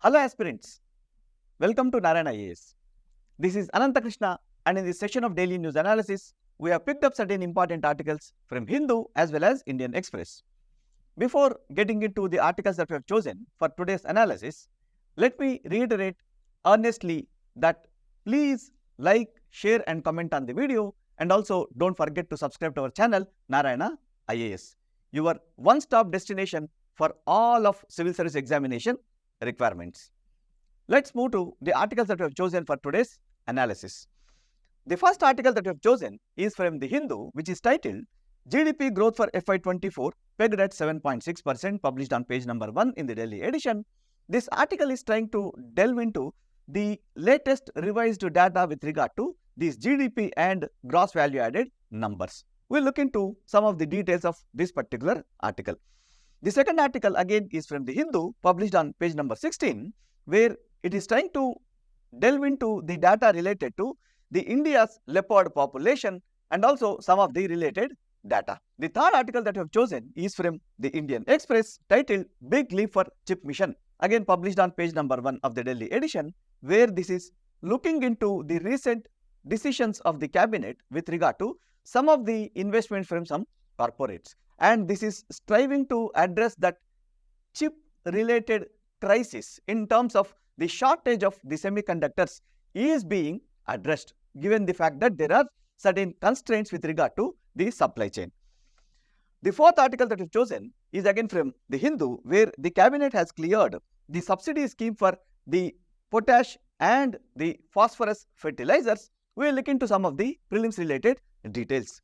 Hello aspirants, welcome to Narayana IAS. This is Ananta Krishna, and in this session of daily news analysis, we have picked up certain important articles from Hindu as well as Indian Express. Before getting into the articles that we have chosen for today's analysis, let me reiterate earnestly that please like, share and comment on the video, and also don't forget to subscribe to our channel Narayana IAS, your one-stop destination for all of civil service examination requirements. Let's move to the articles that we have chosen for today's analysis. The first article that we have chosen is from the Hindu, which is titled GDP growth for FY24 pegged at 7.6%, published on page number 1 in the Delhi edition. This article is trying to delve into the latest revised data with regard to these GDP and gross value added numbers. We'll look into some of the details of this particular article. The second article again is from the Hindu, published on page number 16, where it is trying to delve into the data related to the India's leopard population and also some of the related data. The third article that we have chosen is from the Indian Express, titled Big Leap for Chip Mission, again published on page number 1 of the Delhi edition, where this is looking into the recent decisions of the cabinet with regard to some of the investment from some corporates. And this is striving to address that chip related crisis in terms of the shortage of the semiconductors is being addressed, given the fact that there are certain constraints with regard to the supply chain. The fourth article that we've chosen is again from the Hindu, where the cabinet has cleared the subsidy scheme for the potash and the phosphorus fertilizers. We will look into some of the prelims related details.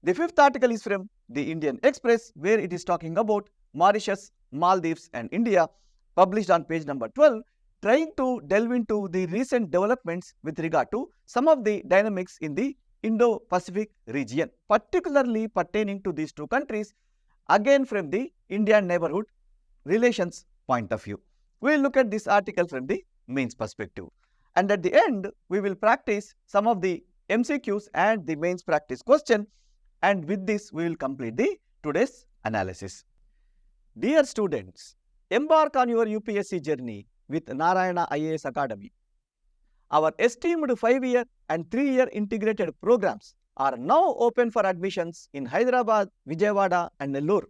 The fifth article is from the Indian Express, where it is talking about Mauritius, Maldives and India, published on page number 12, trying to delve into the recent developments with regard to some of the dynamics in the Indo-Pacific region, particularly pertaining to these two countries, again from the Indian neighborhood relations point of view. We will look at this article from the mains perspective. And at the end, we will practice some of the MCQs and the mains practice question. And with this, we will complete the today's analysis. Dear students, embark on your UPSC journey with Narayana IAS Academy. Our esteemed 5-year and 3-year integrated programs are now open for admissions in Hyderabad, Vijayawada and Nellore.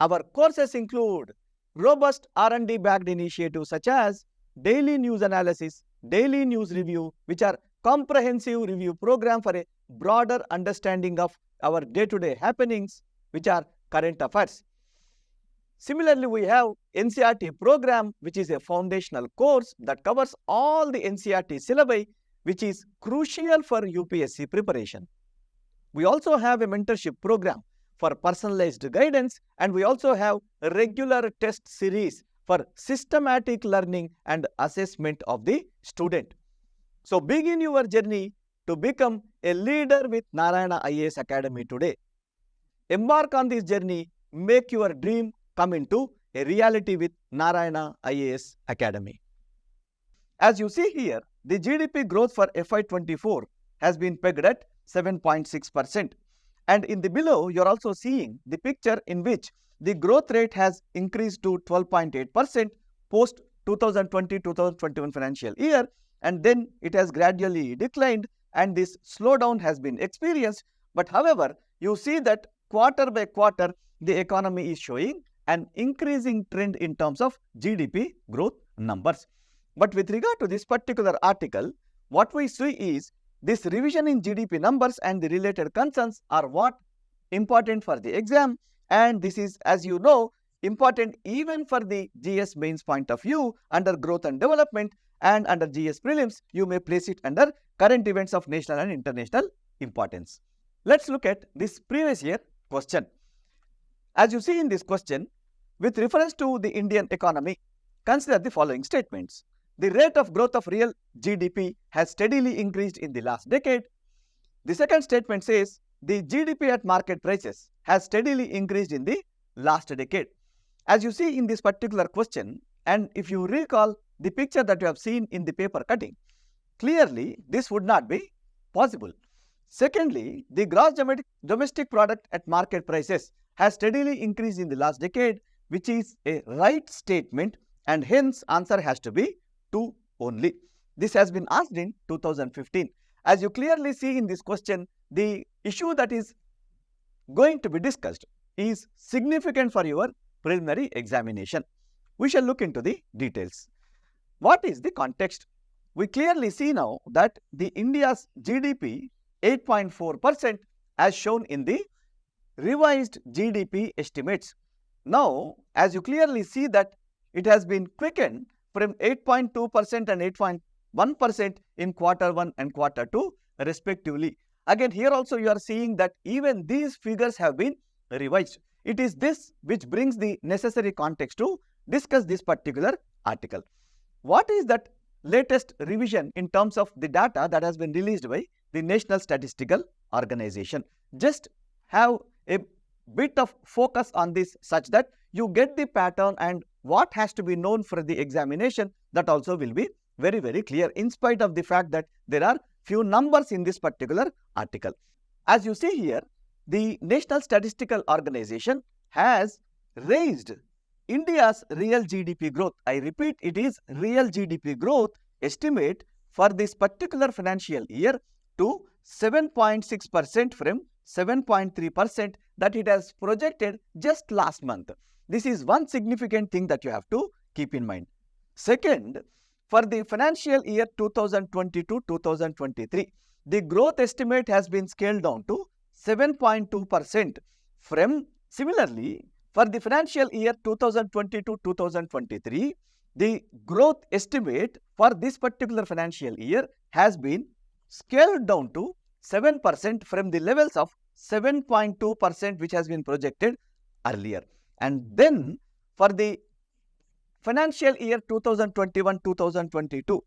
Our courses include robust R&D backed initiatives such as daily news analysis, daily news review, which are comprehensive review program for a broader understanding of our day-to-day happenings, which are current affairs. Similarly, we have NCERT program, which is a foundational course that covers all the NCERT syllabi, which is crucial for UPSC preparation. We also have a mentorship program for personalized guidance, and we also have a regular test series for systematic learning and assessment of the student. So begin your journey to become a leader with Narayana IAS Academy today. Embark on this journey, make your dream come into a reality with Narayana IAS Academy. As you see here, the GDP growth for FY24 has been pegged at 7.6%. And in the below, you are also seeing the picture in which the growth rate has increased to 12.8% post 2020-2021 financial year, and then it has gradually declined and this slowdown has been experienced. But however, you see that quarter by quarter, the economy is showing an increasing trend in terms of GDP growth numbers. But with regard to this particular article, what we see is this revision in GDP numbers and the related concerns are what important for the exam. And this is, as you know, important even for the GS mains point of view under growth and development, and under GS prelims, you may place it under current events of national and international importance. Let's look at this previous year question. As you see in this question, with reference to the Indian economy, consider the following statements. The rate of growth of real GDP has steadily increased in the last decade. The second statement says the GDP at market prices has steadily increased in the last decade. As you see in this particular question, and if you recall the picture that you have seen in the paper cutting, clearly this would not be possible. Secondly, the gross domestic product at market prices has steadily increased in the last decade, which is a right statement and hence answer has to be 2 only. This has been asked in 2015. As you clearly see in this question, the issue that is going to be discussed is significant for your preliminary examination. We shall look into the details. What is the context? We clearly see now that the India's GDP 8.4% as shown in the revised GDP estimates. Now, as you clearly see that it has been quickened from 8.2% and 8.1% in quarter 1 and quarter 2 respectively. Again, here also you are seeing that even these figures have been revised. It is this which brings the necessary context to discuss this particular article. What is that latest revision in terms of the data that has been released by the National Statistical Organization? Just have a bit of focus on this such that you get the pattern and what has to be known for the examination. That also will be very, very clear in spite of the fact that there are few numbers in this particular article. As you see here, the National Statistical Organization has raised India's real GDP growth. I repeat, it is real GDP growth estimate for this particular financial year to 7.6% from 7.3% that it has projected just last month. This is one significant thing that you have to keep in mind. Second, for the financial year 2022-2023, the growth estimate has been scaled down to 7.2% from, similarly, for the financial year 2022-2023, the growth estimate for this particular financial year has been scaled down to 7% from the levels of 7.2% which has been projected earlier. And then for the financial year 2021-2022,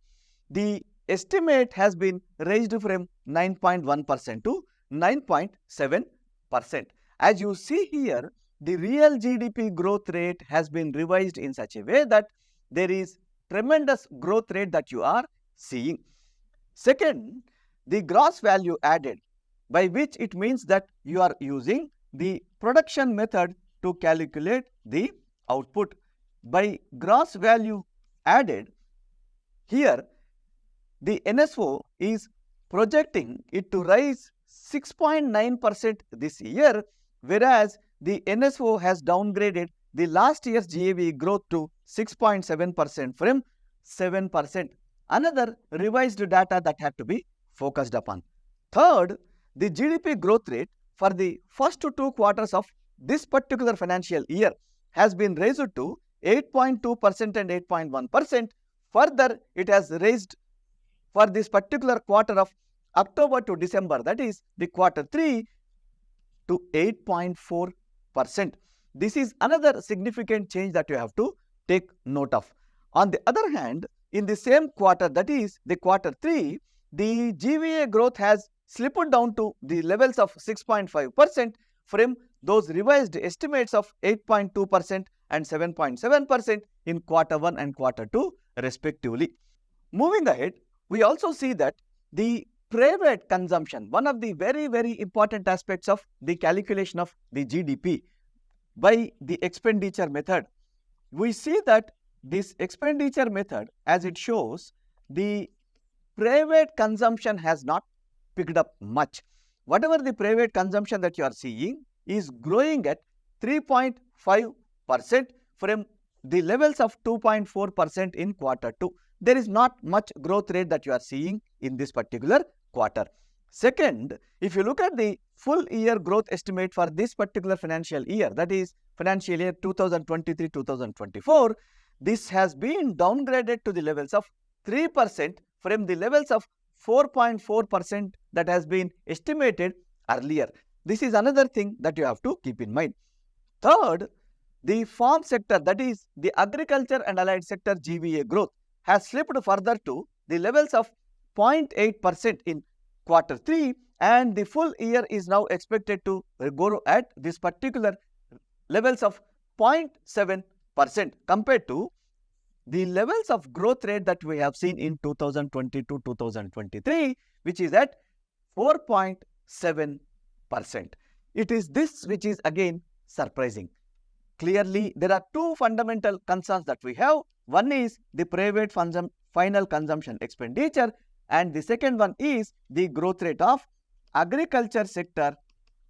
the estimate has been raised from 9.1% to 9.7%. As you see here, the real GDP growth rate has been revised in such a way that there is tremendous growth rate that you are seeing. Second, the gross value added, by which it means that you are using the production method to calculate the output. By gross value added, here the NSO is projecting it to rise 6.9% this year, whereas the NSO has downgraded the last year's GAV growth to 6.7% from 7%. Another revised data that had to be focused upon. Third, the GDP growth rate for the first 2 quarters of this particular financial year has been raised to 8.2% and 8.1%. Further, it has raised for this particular quarter of October to December, that is the quarter 3, to 8.4%. This is another significant change that you have to take note of. On the other hand, in the same quarter, that is the quarter 3, the GVA growth has slipped down to the levels of 6.5% from those revised estimates of 8.2% and 7.7% in quarter 1 and quarter 2 respectively. Moving ahead, we also see that the private consumption, one of the very, very important aspects of the calculation of the GDP by the expenditure method. We see that this expenditure method, as it shows, the private consumption has not picked up much. Whatever the private consumption that you are seeing is growing at 3.5% from the levels of 2.4% in quarter 2. There is not much growth rate that you are seeing in this particular quarter. Second, if you look at the full year growth estimate for this particular financial year, that is financial year 2023-2024, this has been downgraded to the levels of 3% from the levels of 4.4% that has been estimated earlier. This is another thing that you have to keep in mind. Third, the farm sector, that is the agriculture and allied sector GVA growth has slipped further to the levels of 0.8% in quarter 3, and the full year is now expected to grow at this particular levels of 0.7% compared to the levels of growth rate that we have seen in 2022-2023, which is at 4.7%. It is this which is again surprising. Clearly, there are two fundamental concerns that we have. One is the private final consumption expenditure, and the second one is the growth rate of agriculture sector,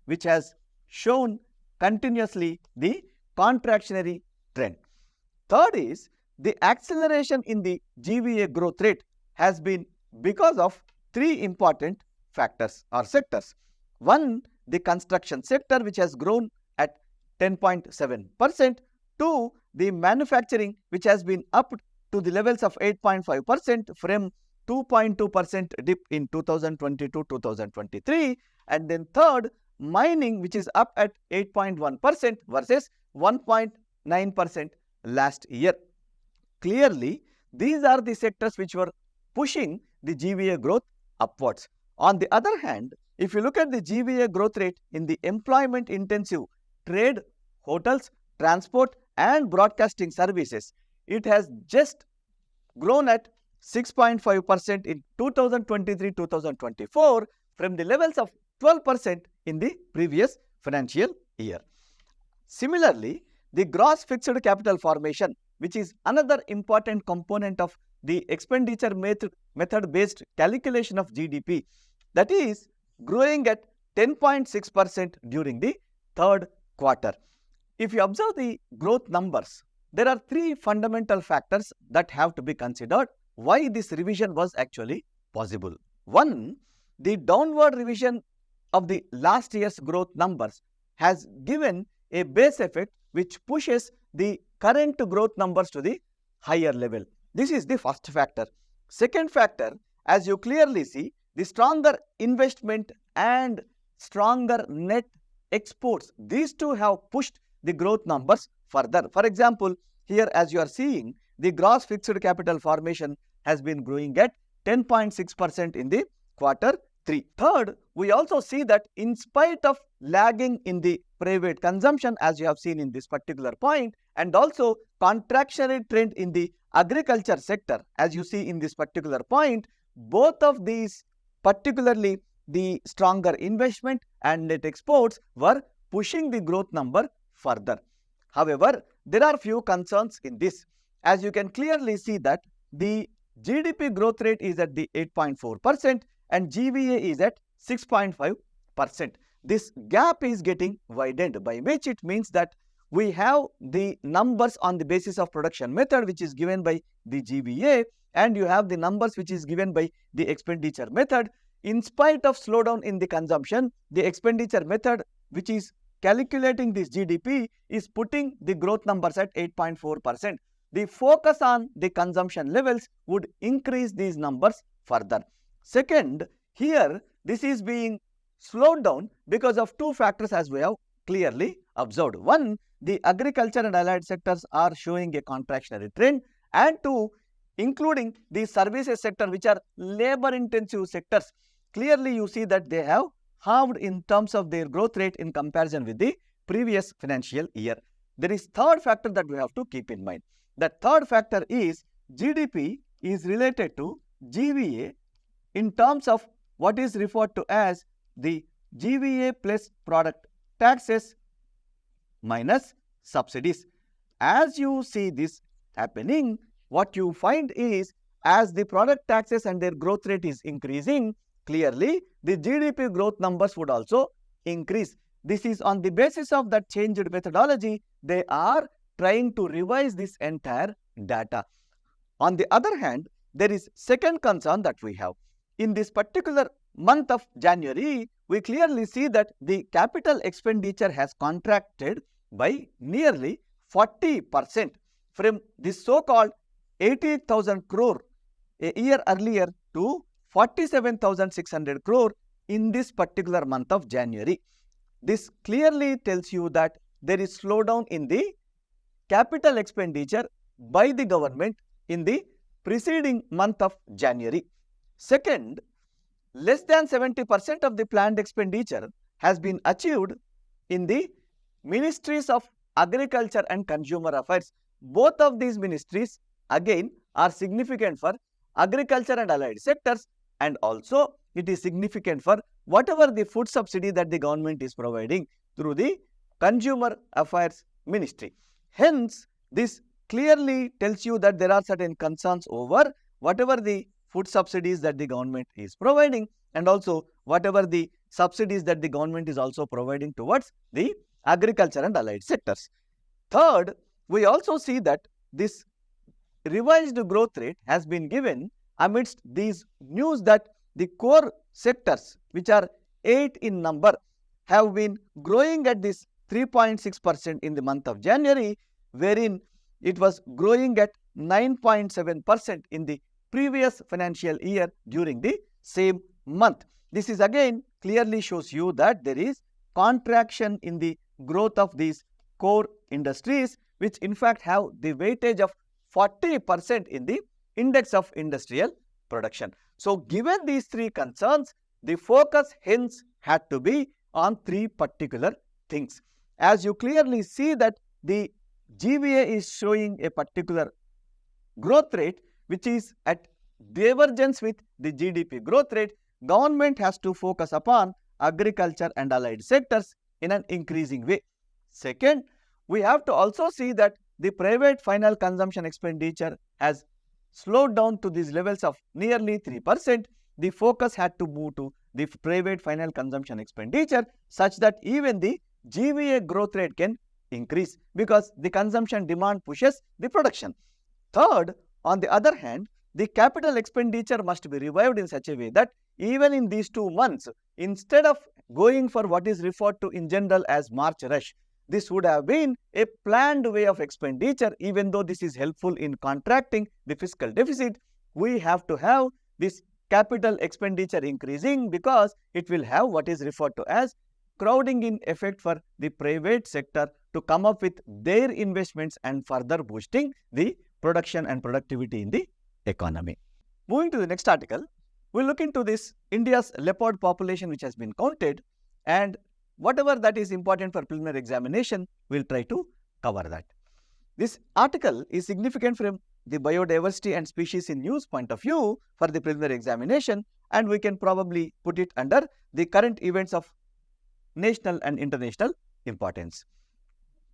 which has shown continuously the contractionary trend. Third is the acceleration in the GVA growth rate has been because of three important factors or sectors. One, the construction sector, which has grown at 10.7%. Two, the manufacturing, which has been up to the levels of 8.5% from 2.2% dip in 2022-2023. And then third, mining, which is up at 8.1% versus 1.9% last year. Clearly, these are the sectors which were pushing the GVA growth upwards. On the other hand, if you look at the GVA growth rate in the employment intensive trade, hotels, transport and broadcasting services, it has just grown at 6.5% in 2023-2024 from the levels of 12% in the previous financial year. Similarly, the gross fixed capital formation, which is another important component of the expenditure method based calculation of GDP, that is growing at 10.6% during the third quarter. If you observe the growth numbers, there are three fundamental factors that have to be considered why this revision was actually possible. One, the downward revision of the last year's growth numbers has given a base effect which pushes the current growth numbers to the higher level. This is the first factor. Second factor, as you clearly see, the stronger investment and stronger net exports, these two have pushed the growth numbers further. For example, here as you are seeing, the gross fixed capital formation has been growing at 10.6% in the quarter 3. Third, we also see that in spite of lagging in the private consumption, as you have seen in this particular point, and also contractionary trend in the agriculture sector, as you see in this particular point, both of these, particularly the stronger investment and net exports, were pushing the growth number further. However, there are few concerns in this. As you can clearly see that the GDP growth rate is at the 8.4% and GVA is at 6.5%. This gap is getting widened, by which it means that we have the numbers on the basis of production method, which is given by the GVA, and you have the numbers which is given by the expenditure method. In spite of slowdown in the consumption, the expenditure method, which is calculating this GDP, is putting the growth numbers at 8.4%. The focus on the consumption levels would increase these numbers further. Second, here this is being slowed down because of two factors, as we have clearly observed. One, the agriculture and allied sectors are showing a contractionary trend, and two, including the services sector, which are labor intensive sectors, clearly you see that they have halved in terms of their growth rate in comparison with the previous financial year. There is third factor that we have to keep in mind. The third factor is GDP is related to GVA in terms of what is referred to as the GVA plus product taxes minus subsidies. As you see this happening, what you find is as the product taxes and their growth rate is increasing, clearly the GDP growth numbers would also increase. This is on the basis of that changed methodology. They are trying to revise this entire data. On the other hand, there is second concern that we have. In this particular month of January, we clearly see that the capital expenditure has contracted by nearly 40% from this so-called 88,000 crore a year earlier to 47,600 crore in this particular month of January. This clearly tells you that there is slowdown in the capital expenditure by the government in the preceding month of January. Second, less than 70% of the planned expenditure has been achieved in the ministries of Agriculture and Consumer Affairs. Both of these ministries again are significant for agriculture and allied sectors, and also it is significant for whatever the food subsidy that the government is providing through the Consumer Affairs Ministry. Hence, this clearly tells you that there are certain concerns over whatever the food subsidies that the government is providing, and also whatever the subsidies that the government is also providing towards the agriculture and allied sectors. Third, we also see that this revised growth rate has been given amidst these news that the core sectors, which are 8 in number, have been growing at this 3.6% in the month of January, wherein it was growing at 9.7% in the previous financial year during the same month. This is again clearly shows you that there is contraction in the growth of these core industries, which in fact have the weightage of 40% in the index of industrial production. So, given these three concerns, the focus hence had to be on three particular things. As you clearly see that the GVA is showing a particular growth rate which is at divergence with the GDP growth rate, government has to focus upon agriculture and allied sectors in an increasing way. Second, we have to also see that the private final consumption expenditure has slowed down to these levels of nearly 3%. The focus had to move to the private final consumption expenditure such that even the GVA growth rate can increase, because the consumption demand pushes the production. Third, on the other hand, the capital expenditure must be revived in such a way that even in these 2 months, instead of going for what is referred to in general as March rush, this would have been a planned way of expenditure. Even though this is helpful in contracting the fiscal deficit, we have to have this capital expenditure increasing, because it will have what is referred to as crowding in effect for the private sector to come up with their investments and further boosting the production and productivity in the economy. Moving to the next article, we will look into this India's leopard population which has been counted, and whatever that is important for preliminary examination, we will try to cover that. This article is significant from the biodiversity and species in use point of view for the preliminary examination, and we can probably put it under the current events of national and international importance.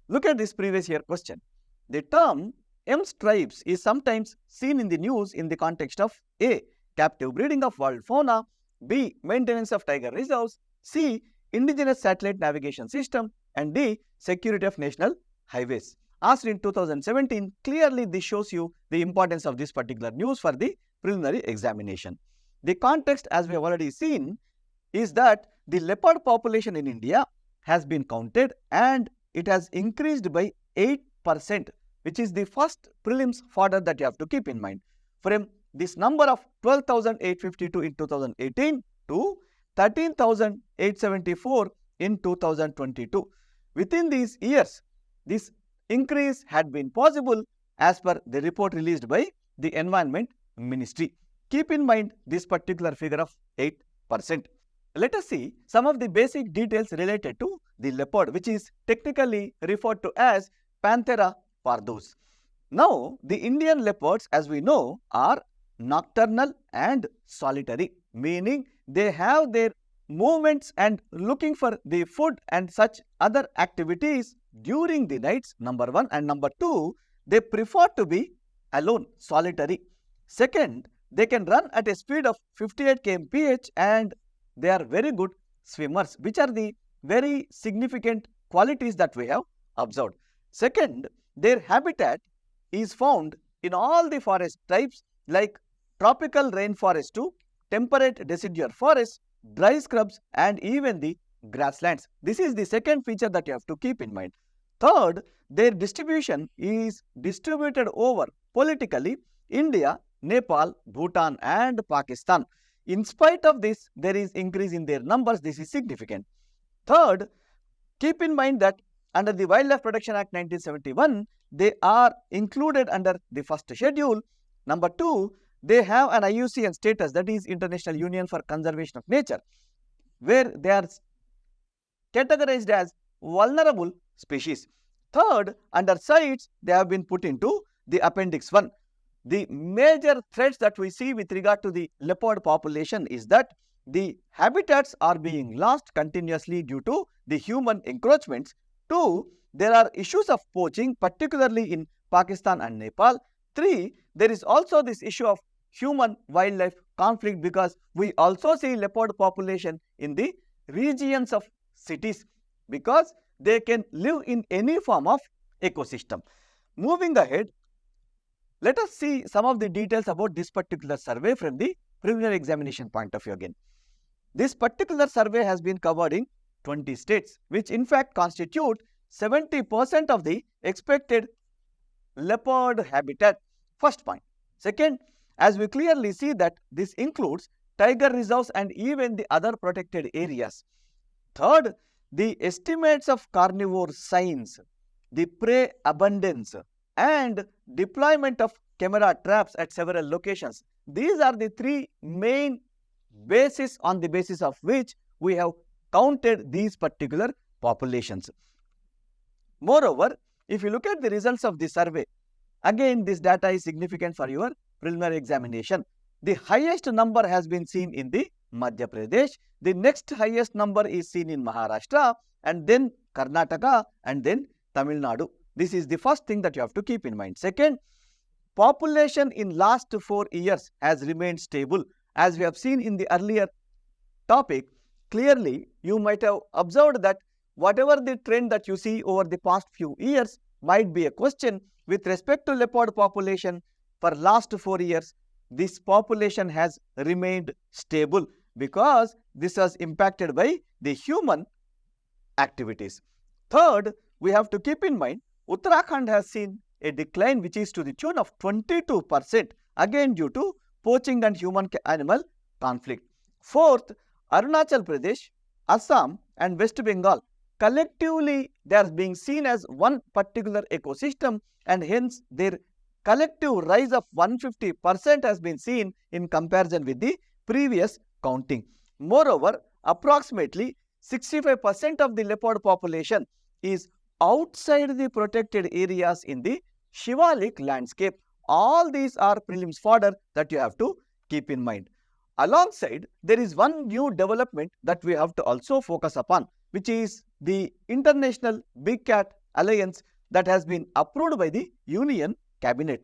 Look at this previous year question. The term M stripes is sometimes seen in the news in the context of A. Captive breeding of wild fauna, B. Maintenance of tiger reserves, C. Indigenous satellite navigation system, and D. Security of national highways. Asked in 2017, clearly this shows you the importance of this particular news for the preliminary examination. The context, as we have already seen, is that the leopard population in India has been counted and it has increased by 8%, which is the first prelims fodder that you have to keep in mind. From this number of 12,852 in 2018 to 13,874 in 2022. Within these years, this increase had been possible as per the report released by the Environment Ministry. Keep in mind this particular figure of 8%. Let us see some of the basic details related to the leopard, which is technically referred to as Panthera pardus. Now, the Indian leopards, as we know, are nocturnal and solitary, meaning they have their movements and looking for the food and such other activities during the nights, number one, and number two, they prefer to be alone, solitary. Second, they can run at a speed of 58 kmph and they are very good swimmers, which are the very significant qualities that we have observed. Second, their habitat is found in all the forest types like tropical rainforest to temperate deciduous forests, dry scrubs, and even the grasslands. This is the second feature that you have to keep in mind. Third, their distribution is distributed over politically India, Nepal, Bhutan, and Pakistan. In spite of this, there is increase in their numbers. This is significant. Third, keep in mind that under the Wildlife Protection Act 1971, they are included under the first schedule. Number two, they have an IUCN status, that is International Union for Conservation of Nature, where they are categorized as vulnerable species. Third, under CITES, they have been put into the Appendix 1. The major threats that we see with regard to the leopard population is that the habitats are being lost continuously due to the human encroachments. Two, there are issues of poaching, particularly in Pakistan and Nepal. 3. There is also this issue of human-wildlife conflict because we also see leopard population in the regions of cities because they can live in any form of ecosystem. Moving ahead, let us see some of the details about this particular survey from the preliminary examination point of view again. This particular survey has been covered in 20 states, which in fact constitute 70% of the expected leopard habitat. First point. Second, as we clearly see that this includes tiger reserves and even the other protected areas. Third, the estimates of carnivore signs, the prey abundance and deployment of camera traps at several locations. These are the three main bases on the basis of which we have counted these particular populations. Moreover, if you look at the results of the survey, again this data is significant for your preliminary examination. The highest number has been seen in the Madhya Pradesh, the next highest number is seen in Maharashtra, and then Karnataka, and then Tamil Nadu. This is the first thing that you have to keep in mind. Second, population in last 4 years has remained stable. As we have seen in the earlier topic, clearly you might have observed that whatever the trend that you see over the past few years might be a question with respect to leopard population. For last 4 years, this population has remained stable because this was impacted by the human activities. Third, we have to keep in mind Uttarakhand has seen a decline which is to the tune of 22%, again due to poaching and human-animal conflict. Fourth, Arunachal Pradesh, Assam and West Bengal, collectively they are being seen as one particular ecosystem, and hence their collective rise of 150% has been seen in comparison with the previous counting. Moreover, approximately 65% of the leopard population is outside the protected areas in the Shivalik landscape. All these are prelims fodder that you have to keep in mind. Alongside, there is one new development that we have to also focus upon, which is the International Big Cat Alliance that has been approved by the Union Cabinet.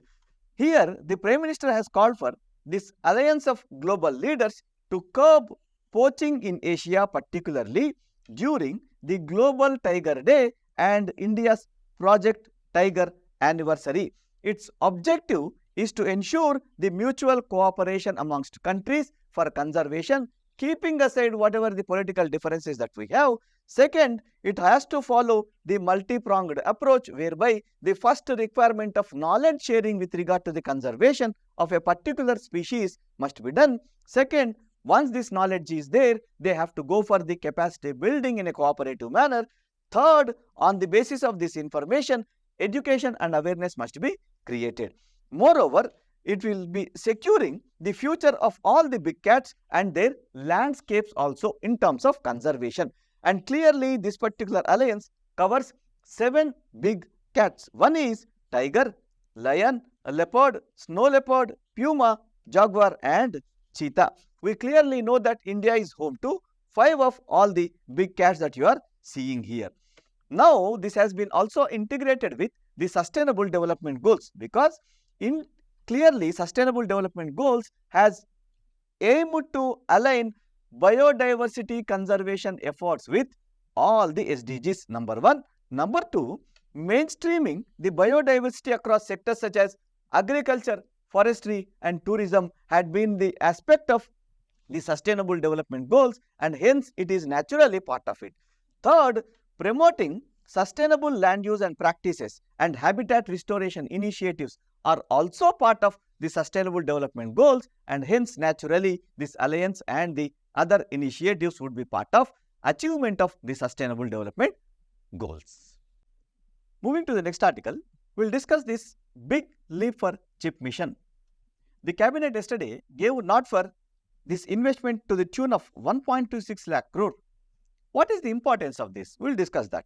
Here, the Prime Minister has called for this alliance of global leaders to curb poaching in Asia, particularly during the Global Tiger Day and India's Project Tiger anniversary. Its objective is to ensure the mutual cooperation amongst countries for conservation, keeping aside whatever the political differences that we have. Second, it has to follow the multi-pronged approach whereby the first requirement of knowledge sharing with regard to the conservation of a particular species must be done. Second, once this knowledge is there, they have to go for the capacity building in a cooperative manner. Third, on the basis of this information, education and awareness must be created. Moreover, it will be securing the future of all the big cats and their landscapes also in terms of conservation. And clearly, this particular alliance covers 7 big cats. One is tiger, lion, leopard, snow leopard, puma, jaguar and cheetah. We clearly know that India is home to 5 of all the big cats that you are seeing here. Now, this has been also integrated with the Sustainable Development Goals because clearly Sustainable Development Goals has aimed to align biodiversity conservation efforts with all the SDGs, number 1. Number 2, mainstreaming the biodiversity across sectors such as agriculture, forestry and tourism had been the aspect of the Sustainable Development Goals, and hence it is naturally part of it. Third, promoting sustainable land use and practices and habitat restoration initiatives are also part of the Sustainable Development Goals, and hence naturally this alliance and the other initiatives would be part of achievement of the Sustainable Development Goals. Moving to the next article, we will discuss this Big Leap for Chip mission. The Cabinet yesterday gave nod for this investment to the tune of 1.26 lakh crore. What is the importance of this? We will discuss that.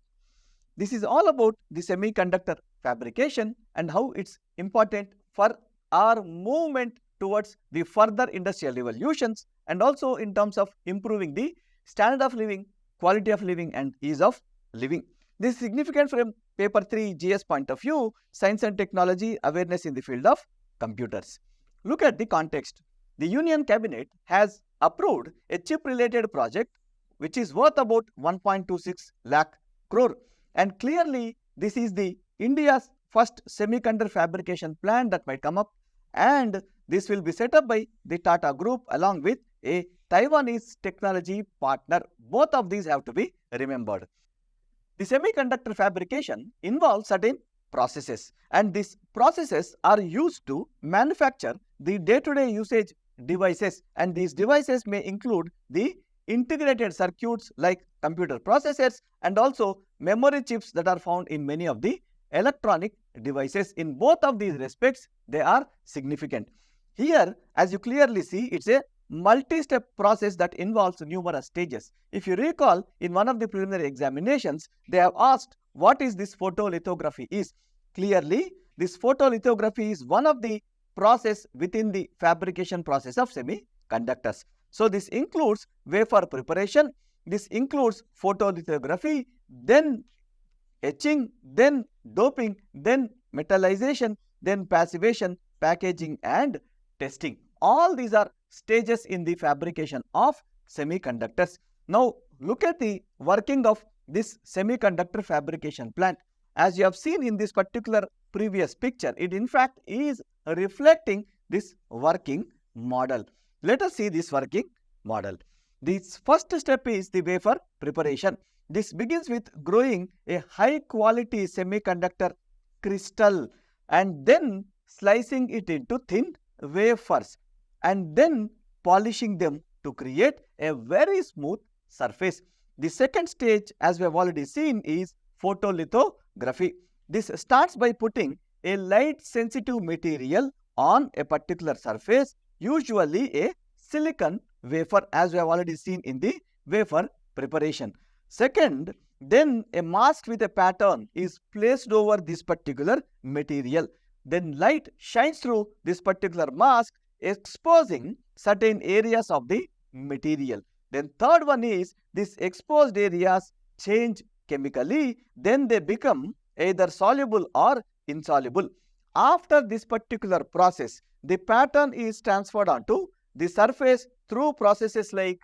This is all about the semiconductor fabrication and how it's important for our movement towards the further industrial revolutions, and also in terms of improving the standard of living, quality of living and ease of living. This is significant from paper 3 GS point of view, science and technology awareness in the field of computers. Look at the context. The Union Cabinet has approved a chip related project which is worth about 1.26 lakh crore, and clearly this is the India's first semiconductor fabrication plant that might come up, and this will be set up by the Tata Group along with a Taiwanese technology partner. Both of these have to be remembered. The semiconductor fabrication involves certain processes, and these processes are used to manufacture the day-to-day usage devices, and these devices may include the integrated circuits like computer processors and also memory chips that are found in many of the electronic devices. In both of these respects, they are significant. Here, as you clearly see, it's a multi-step process that involves numerous stages. If you recall, in one of the preliminary examinations, they have asked what is this photolithography is. Clearly, this photolithography is one of the process within the fabrication process of semiconductors. So this includes wafer preparation, this includes photolithography, then etching, then doping, then metallization, then passivation, packaging and testing. All these are stages in the fabrication of semiconductors. Now look at the working of this semiconductor fabrication plant. As you have seen in this particular previous picture, it in fact is reflecting this working model. Let us see this working model. This first step is the wafer preparation. This begins with growing a high quality semiconductor crystal and then slicing it into thin wafers and then polishing them to create a very smooth surface. The second stage, as we have already seen, is photolithography. This starts by putting a light sensitive material on a particular surface, usually a silicon wafer, as we have already seen in the wafer preparation. Second, then a mask with a pattern is placed over this particular material. Then light shines through this particular mask, exposing certain areas of the material. Then third one is these exposed areas change chemically, then they become either soluble or insoluble. After this particular process, the pattern is transferred onto the surface through processes like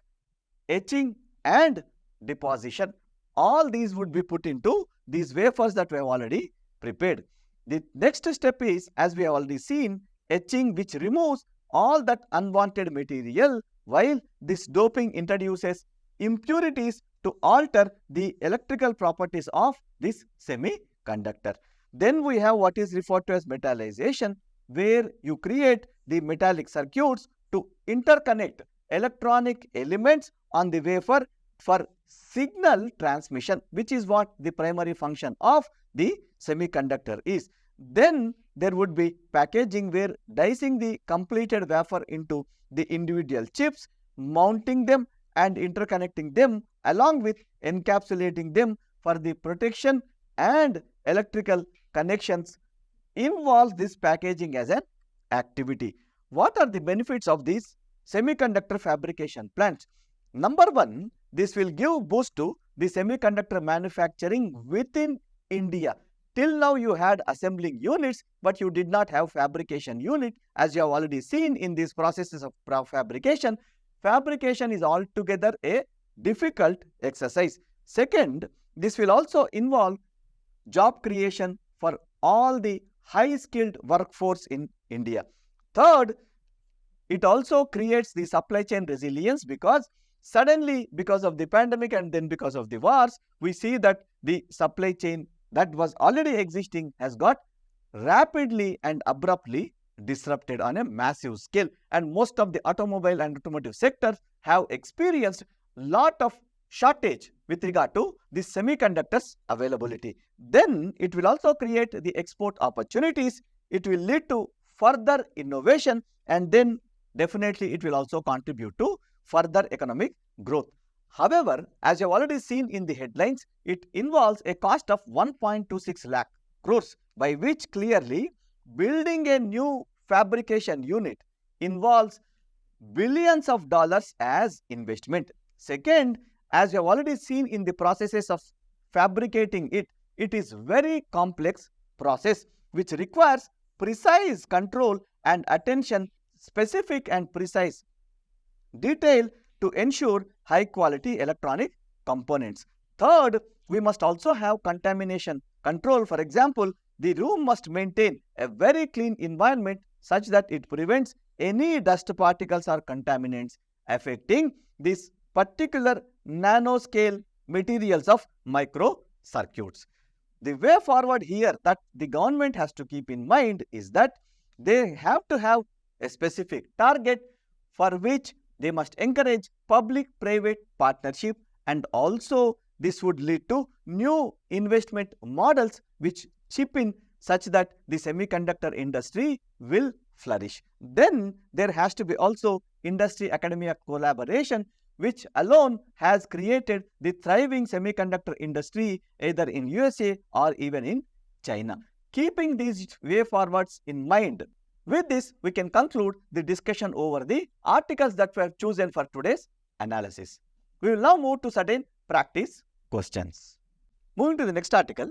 etching and deposition. All these would be put into these wafers that we have already prepared. The next step is, as we have already seen, etching, which removes all that unwanted material, while this doping introduces impurities to alter the electrical properties of this semiconductor. Then we have what is referred to as metallization, where you create the metallic circuits to interconnect electronic elements on the wafer for signal transmission, which is what the primary function of the semiconductor is. Then there would be packaging, where dicing the completed wafer into the individual chips, mounting them and interconnecting them along with encapsulating them for the protection and electrical connections involves this packaging as an activity. What are the benefits of these semiconductor fabrication plants? Number one, this will give boost to the semiconductor manufacturing within India. Till now you had assembling units, but you did not have fabrication unit. As you have already seen in these processes of fabrication, fabrication is altogether a difficult exercise. Second, this will also involve job creation for all the high-skilled workforce in India. Third, it also creates the supply chain resilience, because suddenly, because of the pandemic and then because of the wars, we see that the supply chain that was already existing has got rapidly and abruptly disrupted on a massive scale, and most of the automobile and automotive sectors have experienced lot of shortage with regard to the semiconductors availability. Then it will also create the export opportunities, it will lead to further innovation, and then definitely it will also contribute to further economic growth. However, as you have already seen in the headlines, it involves a cost of 1.26 lakh crores, by which clearly building a new fabrication unit involves billions of dollars as investment. Second, as you have already seen in the processes of fabricating it. It is very complex process which requires precise control and attention, specific and precise detail to ensure high quality electronic components. Third, we must also have contamination control. For example, the room must maintain a very clean environment such that it prevents any dust particles or contaminants affecting this particular nanoscale materials of microcircuits. The way forward here that the government has to keep in mind is that they have to have a specific target for which they must encourage public-private partnership, and also this would lead to new investment models which chip in such that the semiconductor industry will flourish. Then there has to be also industry-academia collaboration, which alone has created the thriving semiconductor industry either in USA or even in China. Keeping these way forwards in mind, with this we can conclude the discussion over the articles that were chosen for today's analysis. We will now move to certain practice questions. Moving to the next article,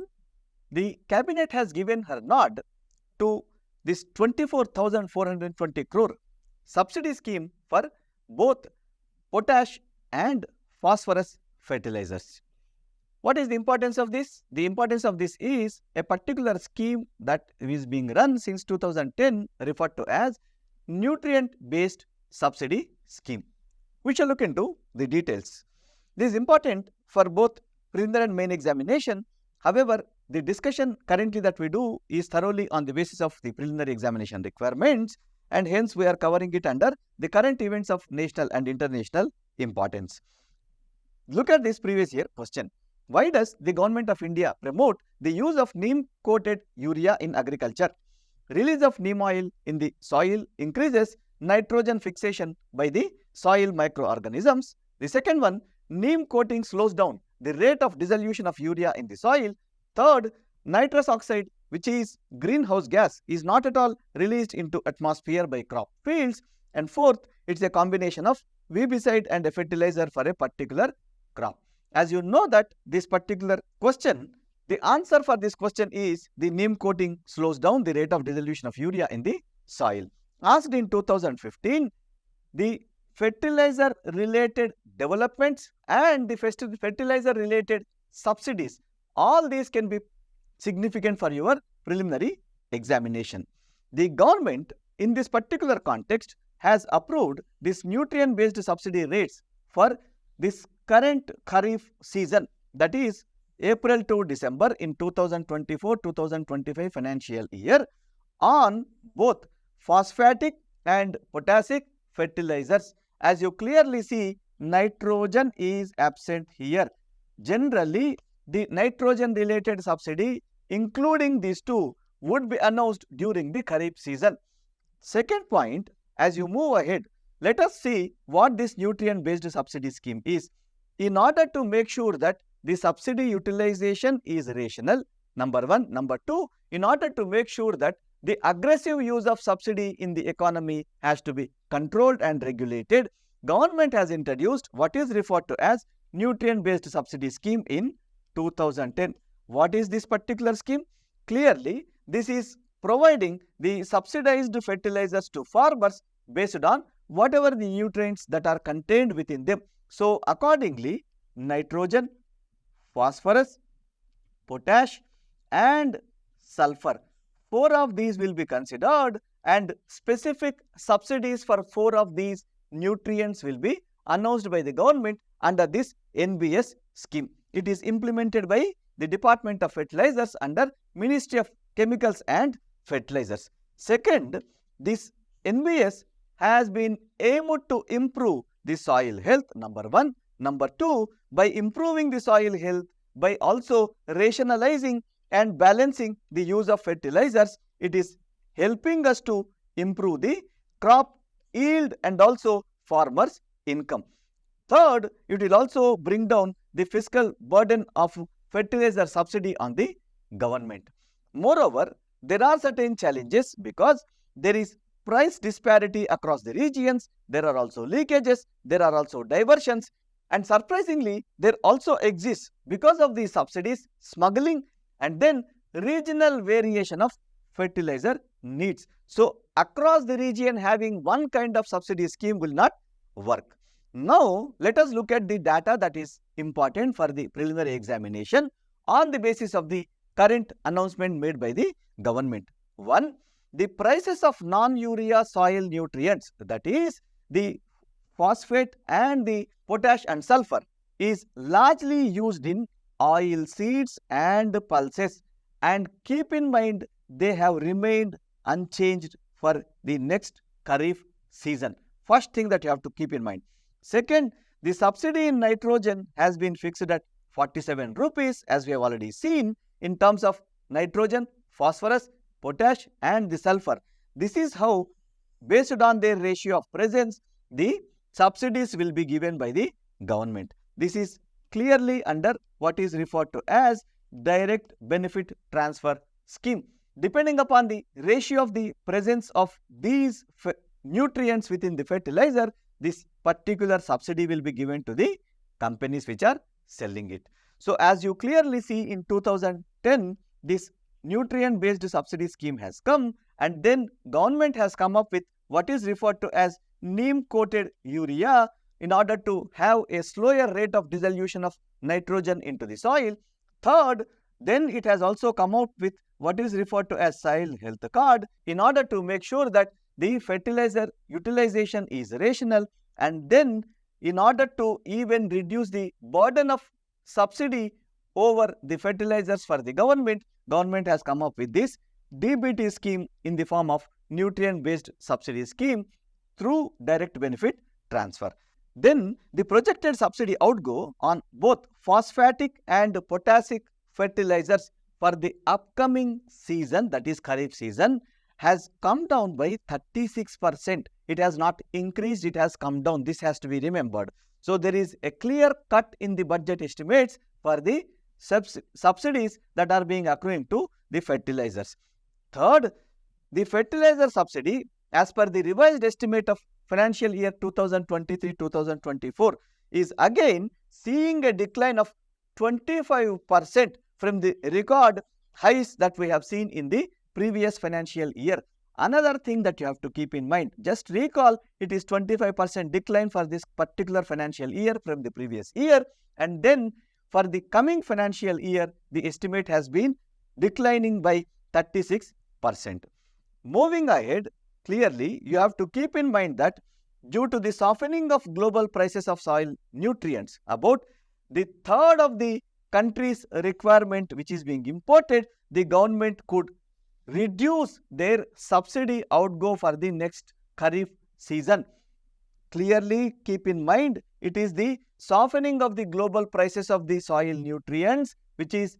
the cabinet has given her nod to this 24,420 crore subsidy scheme for both potash and phosphorus fertilizers. What is the importance of this? The importance of this is a particular scheme that is being run since 2010, referred to as nutrient-based subsidy scheme. We shall look into the details. This is important for both preliminary and main examination. However, the discussion currently that we do is thoroughly on the basis of the preliminary examination requirements, and hence we are covering it under the current events of national and international importance. Look at this previous year question. Why does the government of India promote the use of neem-coated urea in agriculture? Release of neem oil in the soil increases nitrogen fixation by the soil microorganisms. The second one, neem coating slows down the rate of dissolution of urea in the soil. Third, nitrous oxide, which is greenhouse gas, is not at all released into atmosphere by crop fields. And fourth, it's a combination of herbicide and a fertilizer for a particular crop. As you know that this particular question, the answer for this question is the neem coating slows down the rate of dissolution of urea in the soil. Asked in 2015, the fertilizer related developments and the fertilizer related subsidies, all these can be significant for your preliminary examination. The government in this particular context has approved this nutrient based subsidy rates for this current Kharif season, that is April to December in 2024-2025 financial year, on both phosphatic and potassic fertilizers. As you clearly see, nitrogen is absent here. Generally, the nitrogen related subsidy including these two would be announced during the Kharif season. Second point, as you move ahead, let us see what this nutrient based subsidy scheme is. In order to make sure that the subsidy utilization is rational, number one. Number two, in order to make sure that the aggressive use of subsidy in the economy has to be controlled and regulated, government has introduced what is referred to as nutrient based subsidy scheme in 2010. What is this particular scheme? Clearly, this is providing the subsidized fertilizers to farmers based on whatever the nutrients that are contained within them. So, accordingly, nitrogen, phosphorus, potash and sulfur, 4 of these will be considered, and specific subsidies for 4 of these nutrients will be announced by the government under this NBS scheme. It is implemented by the Department of Fertilizers under Ministry of Chemicals and Fertilizers. Second, this NBS has been aimed to improve the soil health, number one. Number two, by improving the soil health, by also rationalizing and balancing the use of fertilizers, it is helping us to improve the crop yield and also farmers' income. Third, it will also bring down the fiscal burden of fertilizer subsidy on the government. Moreover, there are certain challenges because there is price disparity across the regions, there are also leakages, there are also diversions, And surprisingly, there also exists, because of the subsidies, smuggling and then regional variation of fertilizer needs. So, across the region having one kind of subsidy scheme will not work. Now, let us look at the data that is important for the preliminary examination on the basis of the current announcement made by the government. 1. The prices of non-urea soil nutrients, that is the phosphate and the potash and sulfur, is largely used in oil seeds and pulses, and keep in mind they have remained unchanged for the next Kharif season. First thing that you have to keep in mind. Second, the subsidy in nitrogen has been fixed at 47 rupees, as we have already seen, in terms of nitrogen, phosphorus, potash and the sulfur. This is how, based on their ratio of presence, the subsidies will be given by the government. This is clearly under what is referred to as direct benefit transfer scheme. Depending upon the ratio of the presence of these nutrients within the fertilizer, this particular subsidy will be given to the companies which are selling it. So, as you clearly see, in 2010, this nutrient based subsidy scheme has come, and then government has come up with what is referred to as neem coated urea in order to have a slower rate of dissolution of nitrogen into the soil. Third, then it has also come out with what is referred to as soil health card in order to make sure that the fertilizer utilization is rational, and then in order to even reduce the burden of subsidy over the fertilizers for the government has come up with this DBT scheme in the form of nutrient based subsidy scheme through direct benefit transfer. Then the projected subsidy outgo on both phosphatic and potassic fertilizers for the upcoming season, that is Kharif season, has come down by 36%. It has not increased, it has come down. This has to be remembered. So, there is a clear cut in the budget estimates for the subsidies that are being accruing to the fertilizers. Third, the fertilizer subsidy, as per the revised estimate of financial year 2023-2024, is again seeing a decline of 25% from the record highs that we have seen in the previous financial year. Another thing that you have to keep in mind, just recall, it is 25% decline for this particular financial year from the previous year, and then for the coming financial year, the estimate has been declining by 36%. Moving ahead, clearly, you have to keep in mind that due to the softening of global prices of soil nutrients, about the third of the country's requirement which is being imported, the government could reduce their subsidy outgo for the next Kharif season. Clearly keep in mind, it is the softening of the global prices of the soil nutrients which is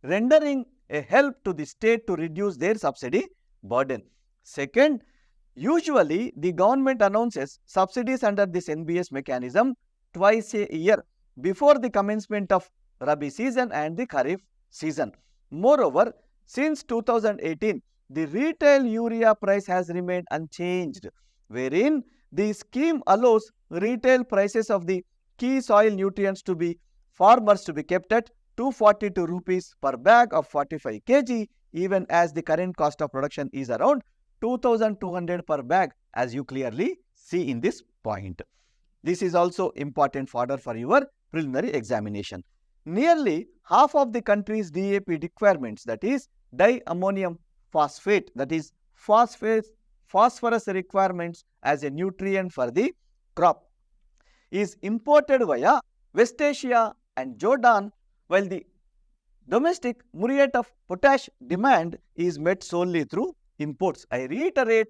rendering a help to the state to reduce their subsidy burden. Second, usually the government announces subsidies under this NBS mechanism twice a year before the commencement of Rabi season and the Kharif season. Moreover, since 2018, the retail urea price has remained unchanged, wherein the scheme allows retail prices of the key soil nutrients to be farmers to be kept at 242 rupees per bag of 45 kg, even as the current cost of production is around 2200 per bag, as you clearly see in this point. This is also important fodder for your preliminary examination. Nearly half of the country's DAP requirements, that is diammonium phosphate, that is phosphorus requirements as a nutrient for the crop, is imported via West Asia and Jordan, while the domestic muriate of potash demand is met solely through imports. I reiterate,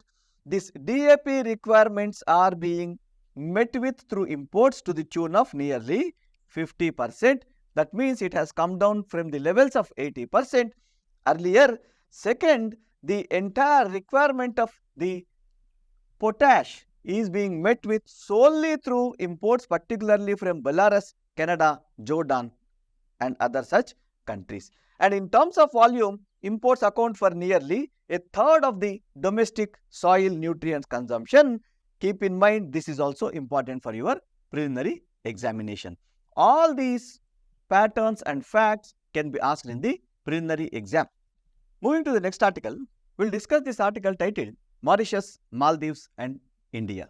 these DAP requirements are being met with through imports to the tune of nearly 50%. That means it has come down from the levels of 80% earlier. Second, the entire requirement of the potash is being met with solely through imports, particularly from Belarus, Canada, Jordan and other such countries. And in terms of volume, imports account for nearly a third of the domestic soil nutrients consumption. Keep in mind, this is also important for your preliminary examination. All these patterns and facts can be asked in the preliminary exam. Moving to the next article, we'll discuss this article titled Mauritius, Maldives and India.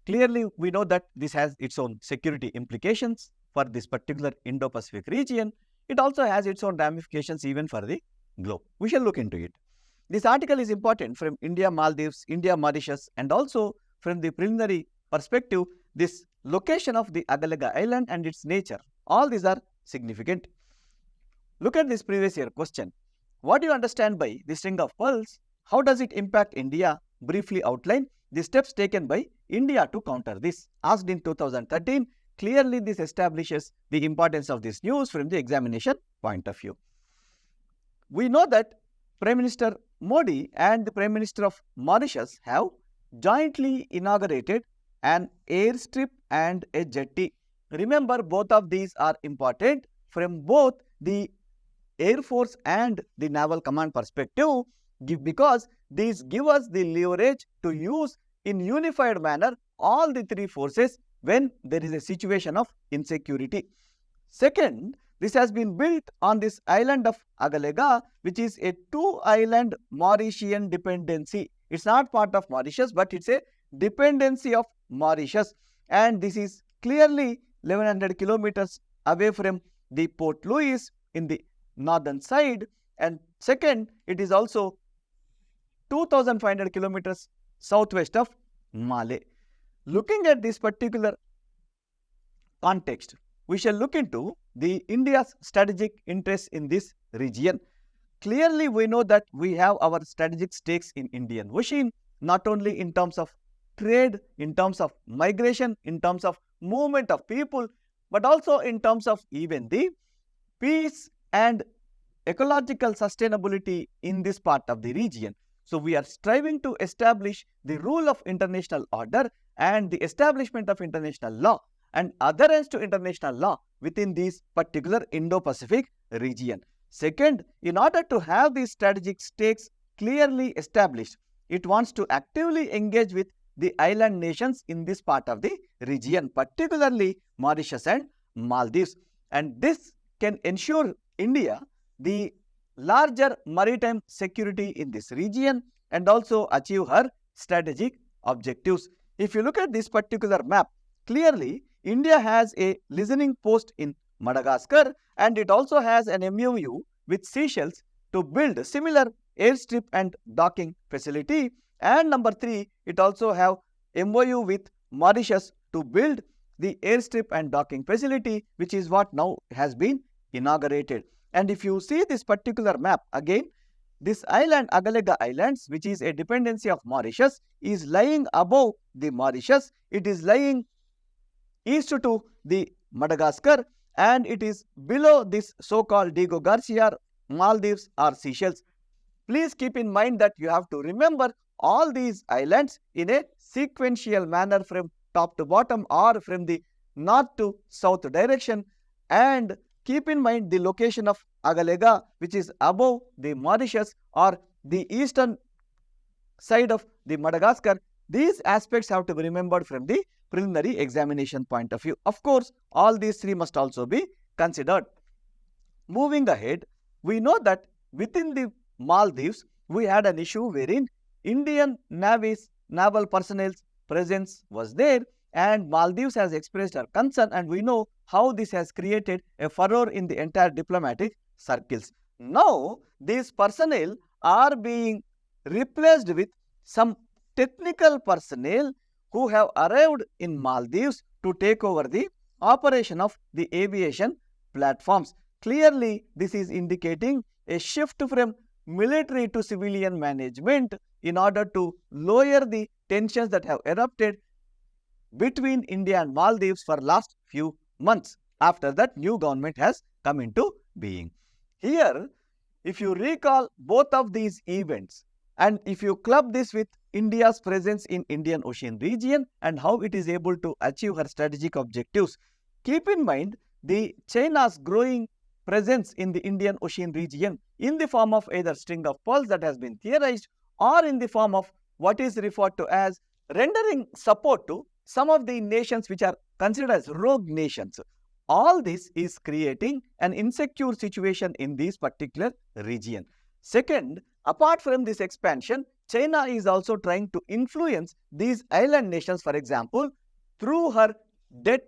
Clearly, we know that this has its own security implications for this particular Indo-Pacific region. It also has its own ramifications even for the globe. We shall look into it. This article is important from India, Maldives, India, Mauritius, and also from the preliminary perspective, this location of the Agalega Island and its nature. All these are significant. Look at this previous year question. What do you understand by the string of pearls? How does it impact India? Briefly outline the steps taken by India to counter this. Asked in 2013, clearly this establishes the importance of this news from the examination point of view. We know that Prime Minister Modi and the Prime Minister of Mauritius have jointly inaugurated an airstrip and a jetty. Remember, both of these are important from both the Air Force and the Naval Command perspective, because these give us the leverage to use in unified manner all the three forces when there is a situation of insecurity. Second, this has been built on this island of Agalega, which is a two-island Mauritian dependency. It's not part of Mauritius, but it's a dependency of Mauritius. And this is clearly 1100 kilometers away from the Port Louis in the northern side. And second, it is also 2500 kilometers southwest of Malé. Looking at this particular context, we shall look into the India's strategic interests in this region. Clearly, we know that we have our strategic stakes in Indian Ocean, not only in terms of trade, in terms of migration, in terms of movement of people, but also in terms of even the peace and ecological sustainability in this part of the region. So, we are striving to establish the rule of international order and the establishment of international law and adherence to international law within this particular Indo-Pacific region. Second, in order to have these strategic stakes clearly established, it wants to actively engage with the island nations in this part of the region, particularly Mauritius and Maldives. And this can ensure India the larger maritime security in this region and also achieve her strategic objectives. If you look at this particular map, clearly India has a listening post in Madagascar and it also has an MOU with Seychelles to build a similar airstrip and docking facility. And number 3, it also have MOU with Mauritius to build the airstrip and docking facility, which is what now has been inaugurated. And if you see this particular map again, this island, Agalega Islands, which is a dependency of Mauritius, is lying above the Mauritius. It is lying east to the Madagascar and it is below this so-called Diego Garcia, Maldives or Seychelles. Please keep in mind that you have to remember all these islands in a sequential manner from top to bottom or from the north to south direction, and keep in mind the location of Agalega, which is above the Mauritius or the eastern side of the Madagascar. These aspects have to be remembered from the preliminary examination point of view. Of course, all these three must also be considered. Moving ahead, we know that within the Maldives, we had an issue wherein Indian Navy's naval personnel's presence was there and Maldives has expressed her concern, and we know how this has created a furor in the entire diplomatic circles. Now, these personnel are being replaced with some technical personnel who have arrived in Maldives to take over the operation of the aviation platforms. Clearly, this is indicating a shift from military to civilian management in order to lower the tensions that have erupted between India and Maldives for last few months after that new government has come into being. Here, if you recall both of these events and if you club this with India's presence in Indian Ocean region and how it is able to achieve her strategic objectives, keep in mind the China's growing presence in the Indian Ocean region in the form of either string of pearls that has been theorized or in the form of what is referred to as rendering support to some of the nations which are considered as rogue nations. All this is creating an insecure situation in this particular region. Second, apart from this expansion, China is also trying to influence these island nations, for example, through her debt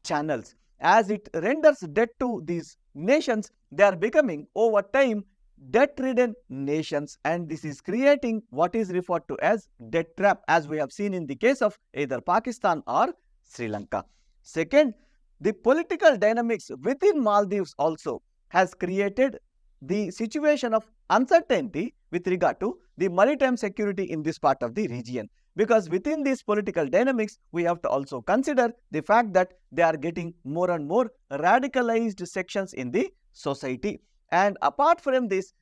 channels. As it renders debt to these nations, they are becoming over time debt-ridden nations, and this is creating what is referred to as debt trap, as we have seen in the case of either Pakistan or Sri Lanka. Second, the political dynamics within Maldives also has created the situation of uncertainty with regard to the maritime security in this part of the region. Because within these political dynamics, we have to also consider the fact that they are getting more and more radicalized sections in the society. And apart from this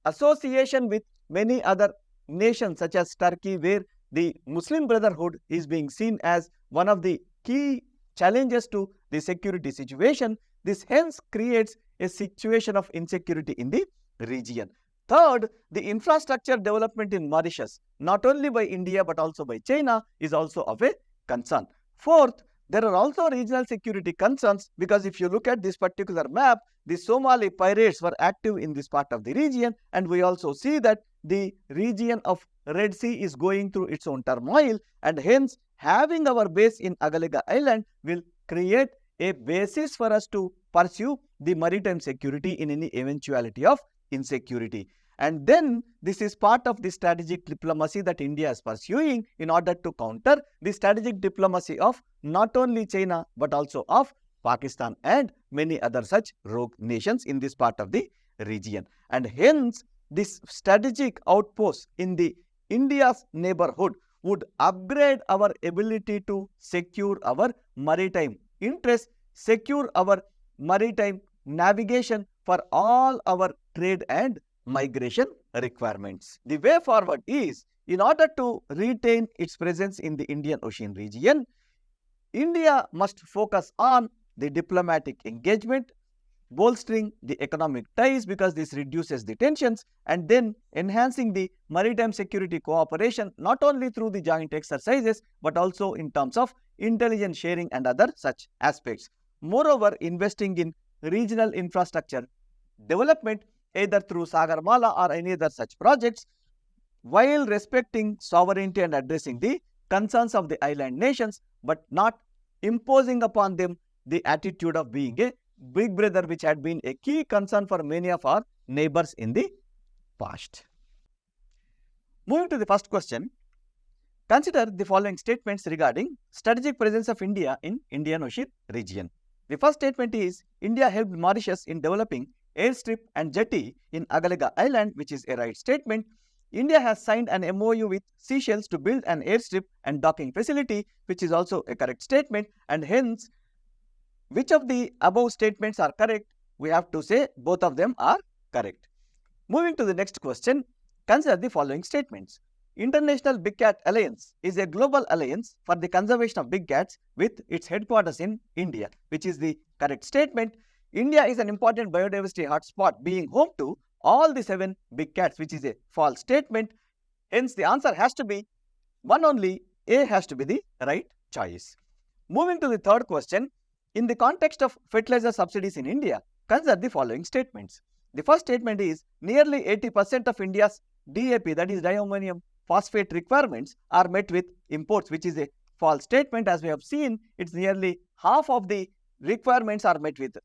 association with many other nations such as Turkey, where the Muslim Brotherhood is being seen as one of the key challenges to the security situation, this hence creates a situation of insecurity in the region. Third, the infrastructure development in Mauritius, not only by India but also by China, is also of a concern. Fourth, there are also regional security concerns, because if you look at this particular map, the Somali pirates were active in this part of the region, and we also see that the region of Red Sea is going through its own turmoil, and hence having our base in Agalega Island will create a basis for us to pursue the maritime security in any eventuality of insecurity. And then this is part of the strategic diplomacy that India is pursuing in order to counter the strategic diplomacy of not only China but also of Pakistan and many other such rogue nations in this part of the region. And hence this strategic outpost in the India's neighborhood would upgrade our ability to secure our maritime interests, secure our maritime navigation for all our trade and migration requirements. The way forward is, in order to retain its presence in the Indian Ocean region, India must focus on the diplomatic engagement, bolstering the economic ties because this reduces the tensions, and then enhancing the maritime security cooperation not only through the joint exercises but also in terms of intelligence sharing and other such aspects. Moreover, investing in regional infrastructure development either through Sagarmala or any other such projects, while respecting sovereignty and addressing the concerns of the island nations, but not imposing upon them the attitude of being a big brother, which had been a key concern for many of our neighbors in the past. Moving to the first question, consider the following statements regarding strategic presence of India in Indian Ocean region. The first statement is, India helped Mauritius in developing airstrip and jetty in Agalega Island, which is a right statement. India has signed an MOU with Seychelles to build an airstrip and docking facility, which is also a correct statement, and hence which of the above statements are correct? We have to say both of them are correct. Moving to the next question, consider the following statements. International Big Cat Alliance is a global alliance for the conservation of big cats with its headquarters in India, which is the correct statement. India is an important biodiversity hotspot, being home to all the 7 big cats, which is a false statement. Hence, the answer has to be one only. A has to be the right choice. Moving to the third question, in the context of fertilizer subsidies in India, consider the following statements. The first statement is, nearly 80% of India's DAP, that is diammonium phosphate requirements, are met with imports, which is a false statement. As we have seen, it's nearly half of the requirements are met with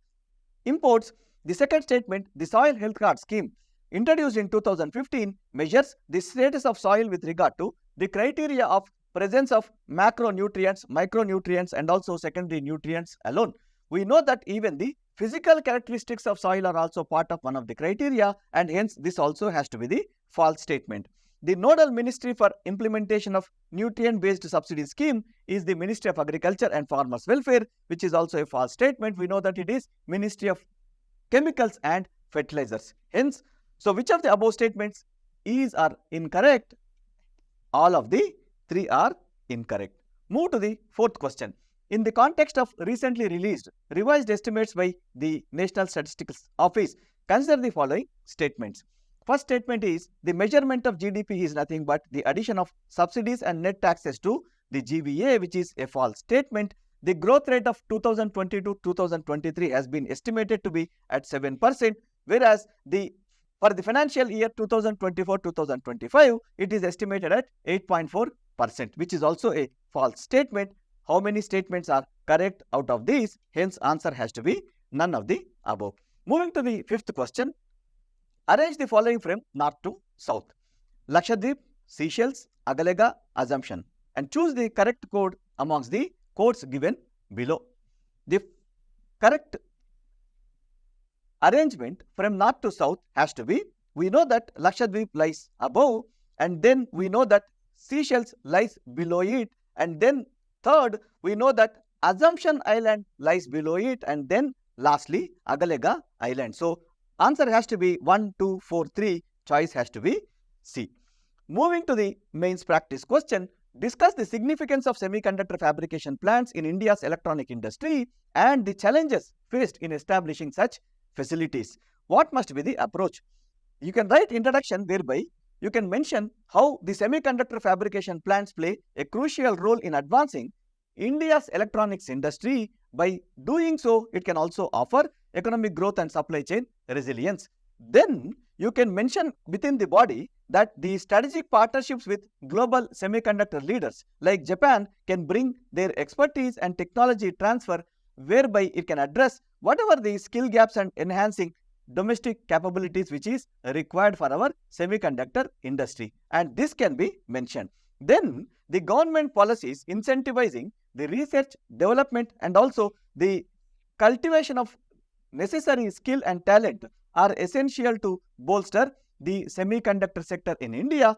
imports. The second statement, the Soil Health Card Scheme introduced in 2015 measures the status of soil with regard to the criteria of presence of macronutrients, micronutrients and also secondary nutrients alone. We know that even the physical characteristics of soil are also part of one of the criteria, and hence this also has to be the false statement. The nodal ministry for implementation of nutrient-based subsidy scheme is the Ministry of Agriculture and Farmers Welfare, which is also a false statement. We know that it is Ministry of Chemicals and Fertilizers. Hence, so which of the above statements are incorrect? All of the 3 are incorrect. Move to the fourth question. In the context of recently released revised estimates by the National Statistics Office, consider the following statements. First statement is, the measurement of GDP is nothing but the addition of subsidies and net taxes to the GVA, which is a false statement. the growth rate of 2020-2023 has been estimated to be at 7%, whereas for the financial year 2024-2025, it is estimated at 8.4%, which is also a false statement. How many statements are correct out of these? Hence, answer has to be none of the above. Moving to the fifth question. Arrange the following from north to south. Lakshadweep, Seychelles, Agalega, Assumption, and choose the correct code amongst the codes given below. The correct arrangement from north to south has to be, we know that Lakshadweep lies above, and then we know that Seychelles lies below it, and then third, we know that Assumption Island lies below it, and then lastly, Agalega Island. So, answer has to be 1, 2, 4, 3. Choice has to be C. Moving to the mains practice question, discuss the significance of semiconductor fabrication plants in India's electronic industry and the challenges faced in establishing such facilities. What must be the approach? You can write introduction whereby you can mention how the semiconductor fabrication plants play a crucial role in advancing India's electronics industry. By doing so, it can also offer economic growth and supply chain resilience. Then you can mention within the body that the strategic partnerships with global semiconductor leaders like Japan can bring their expertise and technology transfer, whereby it can address whatever the skill gaps and enhancing domestic capabilities which is required for our semiconductor industry, and this can be mentioned. Then the government policies incentivizing the research, development, and also the cultivation of necessary skill and talent are essential to bolster the semiconductor sector in India.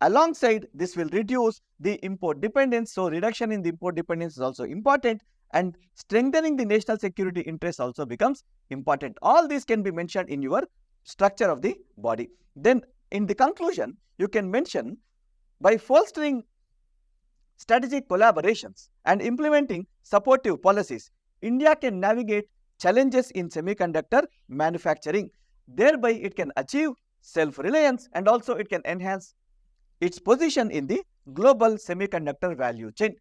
Alongside this will reduce the import dependence, so reduction in the import dependence is also important, and strengthening the national security interest also becomes important. All these can be mentioned in your structure of the body. Then in the conclusion, you can mention, by fostering strategic collaborations and implementing supportive policies, India can navigate challenges in semiconductor manufacturing. Thereby, it can achieve self-reliance, and also it can enhance its position in the global semiconductor value chain.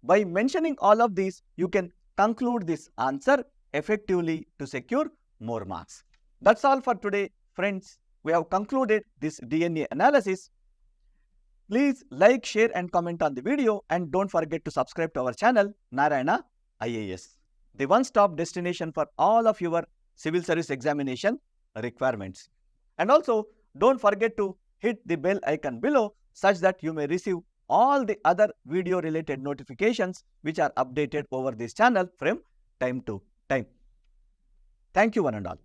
By mentioning all of these, you can conclude this answer effectively to secure more marks. That's all for today, friends. We have concluded this DNA analysis. Please like, share and comment on the video, and don't forget to subscribe to our channel Narayana IAS, the one-stop destination for all of your civil service examination requirements. And also don't forget to hit the bell icon below such that you may receive all the other video related notifications which are updated over this channel from time to time. Thank you one and all.